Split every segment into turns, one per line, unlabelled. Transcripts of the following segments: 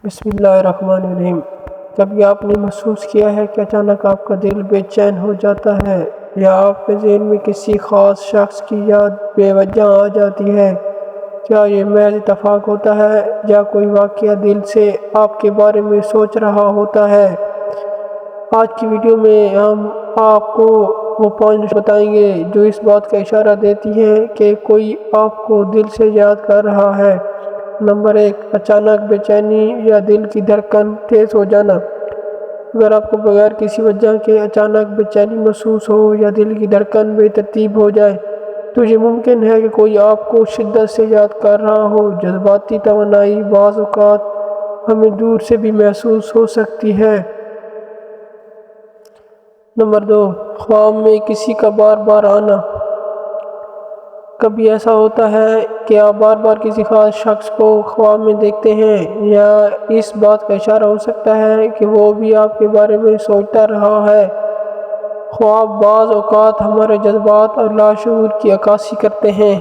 بسم اللہ الرحمن الرحیم۔ کبھی آپ نے محسوس کیا ہے کہ اچانک آپ کا دل بے چین ہو جاتا ہے یا آپ کے ذہن میں کسی خاص شخص کی یاد بے وجہ آ جاتی ہے؟ کیا یہ محض اتفاق ہوتا ہے یا کوئی واقعہ دل سے آپ کے بارے میں سوچ رہا ہوتا ہے؟ آج کی ویڈیو میں ہم آپ کو وہ 5 بتائیں گے جو اس بات کا اشارہ دیتی ہیں کہ کوئی آپ کو دل سے یاد کر رہا ہے۔ نمبر 1، اچانک بے چینی یا دل کی دھڑکن تیز ہو جانا۔ اگر آپ کو بغیر کسی وجہ کے اچانک بے چینی محسوس ہو یا دل کی دھڑکن بے ترتیب ہو جائے تو یہ ممکن ہے کہ کوئی آپ کو شدت سے یاد کر رہا ہو۔ جذباتی توانائی بعض اوقات ہمیں دور سے بھی محسوس ہو سکتی ہے۔ نمبر 2، خواب میں کسی کا بار بار آنا۔ کبھی ایسا ہوتا ہے کہ آپ بار بار کسی خاص شخص کو خواب میں دیکھتے ہیں یا اس بات کا اشارہ ہو سکتا ہے کہ وہ بھی آپ کے بارے میں سوچتا رہا ہے۔ خواب بعض اوقات ہمارے جذبات اور لاشعور کی عکاسی کرتے ہیں۔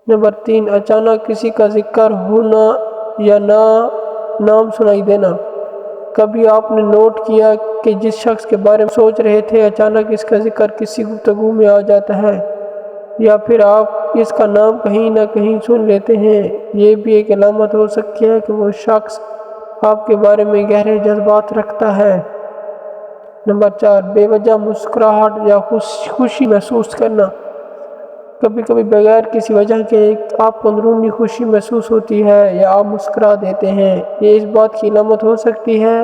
نمبر 3، اچانک کسی کا ذکر ہونا یا نام سنائی دینا۔ کبھی آپ نے نوٹ کیا کہ جس شخص کے بارے میں سوچ رہے تھے اچانک اس کا ذکر کسی گفتگو میں آ جاتا ہے یا پھر آپ اس کا نام کہیں نہ کہیں سن لیتے ہیں۔ یہ بھی ایک علامت ہو سکتی ہے کہ وہ شخص آپ کے بارے میں گہرے جذبات رکھتا ہے۔ نمبر 4، بے وجہ مسکراہٹ یا خوشی محسوس کرنا۔ کبھی کبھی بغیر کسی وجہ کے آپ کو اندرونی خوشی محسوس ہوتی ہے یا آپ مسکرا دیتے ہیں۔ یہ اس بات کی علامت ہو سکتی ہے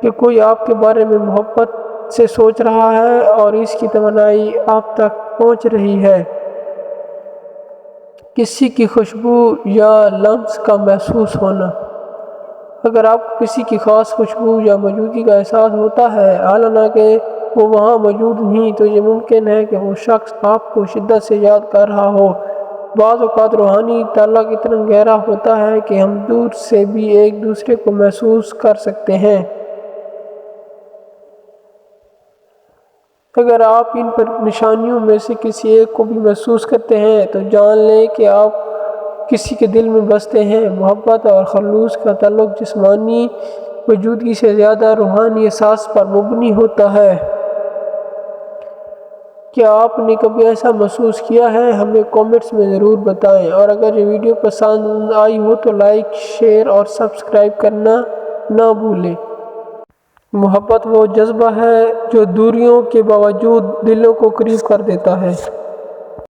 کہ کوئی آپ کے بارے میں محبت سے سوچ رہا ہے اور اس کی توانائی آپ تک پہنچ رہی ہے۔ کسی کی خوشبو یا لمس کا محسوس ہونا۔ اگر آپ کو کسی کی خاص خوشبو یا موجودگی کا احساس ہوتا ہے حالانکہ وہ وہاں موجود نہیں تو یہ ممکن ہے کہ وہ شخص آپ کو شدت سے یاد کر رہا ہو۔ بعض اوقات روحانی تعلق اتنا گہرا ہوتا ہے کہ ہم دور سے بھی ایک دوسرے کو محسوس کر سکتے ہیں۔ اگر آپ ان نشانیوں میں سے کسی ایک کو بھی محسوس کرتے ہیں تو جان لیں کہ آپ کسی کے دل میں بستے ہیں۔ محبت اور خلوص کا تعلق جسمانی موجودگی سے زیادہ روحانی احساس پر مبنی ہوتا ہے۔ کیا آپ نے کبھی ایسا محسوس کیا ہے؟ ہمیں کامنٹس میں ضرور بتائیں، اور اگر یہ ویڈیو پسند آئی ہو تو لائک، شیئر اور سبسکرائب کرنا نہ بھولیں۔ محبت وہ جذبہ ہے جو دوریوں کے باوجود دلوں کو قریب کر دیتا ہے۔